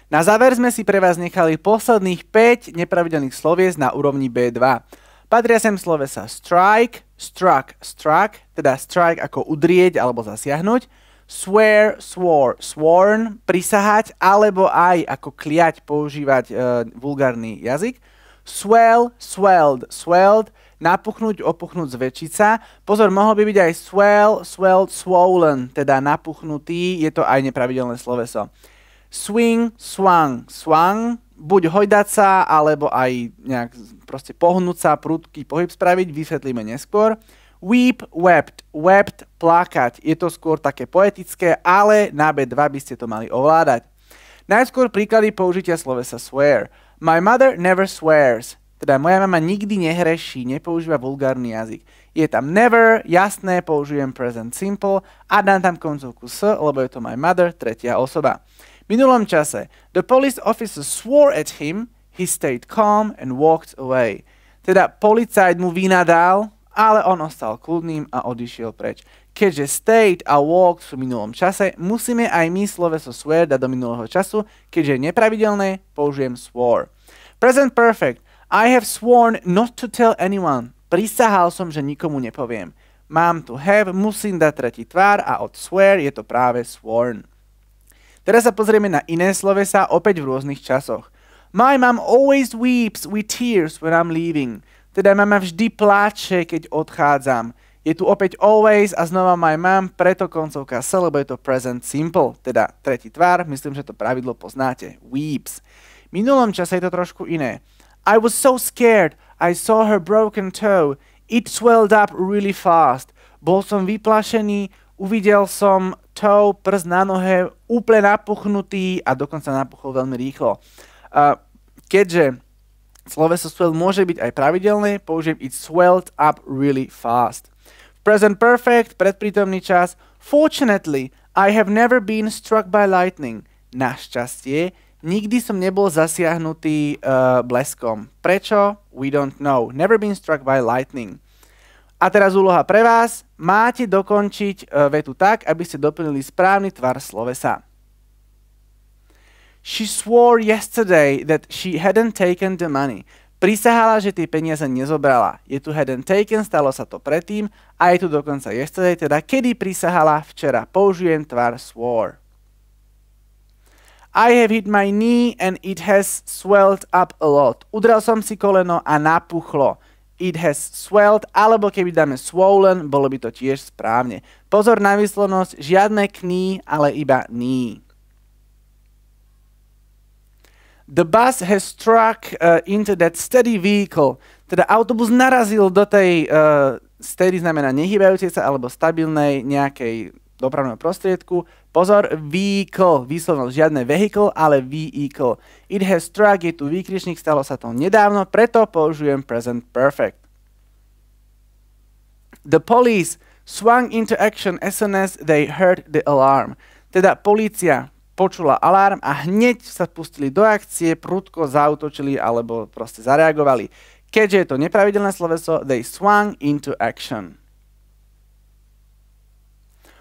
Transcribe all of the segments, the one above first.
Na záver sme si pre vás nechali posledných 5 nepravidelných slovies na úrovni B2. Patria sem slovesa strike, struck, struck, teda strike ako udrieť alebo zasiahnuť, swear, swore, sworn, prisahať, alebo aj ako kliať, používať vulgárny jazyk, swell, swelled, swelled, napuchnúť, opuchnúť, zväčšiť sa. Pozor, mohol by byť aj swell, swelled, swollen, teda napuchnutý, je to aj nepravidelné sloveso. Swing, swung, swung, buď hojdať sa, alebo aj nejak proste pohnúť sa, prudký pohyb spraviť, vysvetlíme neskôr. Weep, wept, wept, plakať, je to skôr také poetické, ale na B2 by ste to mali ovládať. Najskôr príklady použitia slovesa swear. My mother never swears, teda moja mama nikdy nehreší, nepoužíva vulgárny jazyk. Je tam never, jasné, použijem present simple a dám tam koncovku s, lebo je to my mother, tretia osoba. V minulom čase, the police officer swore at him, he stayed calm and walked away. Teda policajt mu vynadal, ale on ostal kľudným a odišiel preč. Keďže stayed a walked v minulom čase, musíme aj my sloveso swear dať do minulého času, keďže je nepravidelné, použijem swore. Present perfect. I have sworn not to tell anyone. Prisahal som, že nikomu nepoviem. Mám tu have, musím dať tretí tvar a od swear je to práve sworn. Teraz sa pozrieme na iné slovesa, opäť v rôznych časoch. My mom always weeps with tears when I'm leaving. Teda mama vždy pláče, keď odchádzam. Je tu opäť always a znova my mom, preto koncovka s, lebo je to present simple, teda tretí tvar, myslím, že to pravidlo poznáte. Weeps. V minulom čase je to trošku iné. I was so scared, I saw her broken toe. It swelled up really fast. Bol som vyplašený, uvidel som toe, prst na nohe, úplne napuchnutý a dokonca napuchol veľmi rýchlo. Keďže sloveso swell môže byť aj pravidelné, použijem it swelled up really fast. Present perfect, predprítomný čas. Fortunately, I have never been struck by lightning. Našťastie, nikdy som nebol zasiahnutý bleskom. Prečo? We don't know. Never been struck by lightning. A teraz úloha pre vás. Máte dokončiť vetu tak, aby ste doplnili správny tvar slovesa. She swore yesterday that she hadn't taken the money. Prisahala, že tie peniaze nezobrala. Je tu hadn't taken, stalo sa to predtým a je tu dokonca yesterday, teda kedy prisahala včera. Použijem tvar swore. I have hit my knee and it has swelled up a lot. Udrel som si koleno a napuchlo. It has swelled, alebo keby dáme swollen, bolo by to tiež správne. Pozor na výslovnosť, žiadne knee, ale iba knee. The bus has struck into that steady vehicle. Teda autobus narazil do tej steady znamená nehybajúcej sa alebo stabilnej nejakej dopravného prostriedku. Pozor, vehicle, výslovnosť, žiadne vehicle, ale vehicle. It has struck, je tu výkričník, stalo sa to nedávno, preto použijem present perfect. The police swung into action as soon as they heard the alarm. Teda polícia počula alarm a hneď sa pustili do akcie, prudko zaútočili alebo proste zareagovali. Keďže je to nepravidelné sloveso, they swung into action.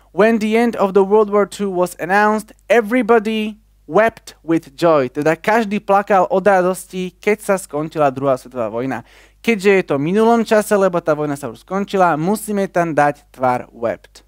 When the end of the World War II was announced, everybody wept with joy. Teda každý plakal od radosti, keď sa skončila druhá svetová vojna. Keďže je to v minulom čase, lebo tá vojna sa už skončila, musíme tam dať tvar wept.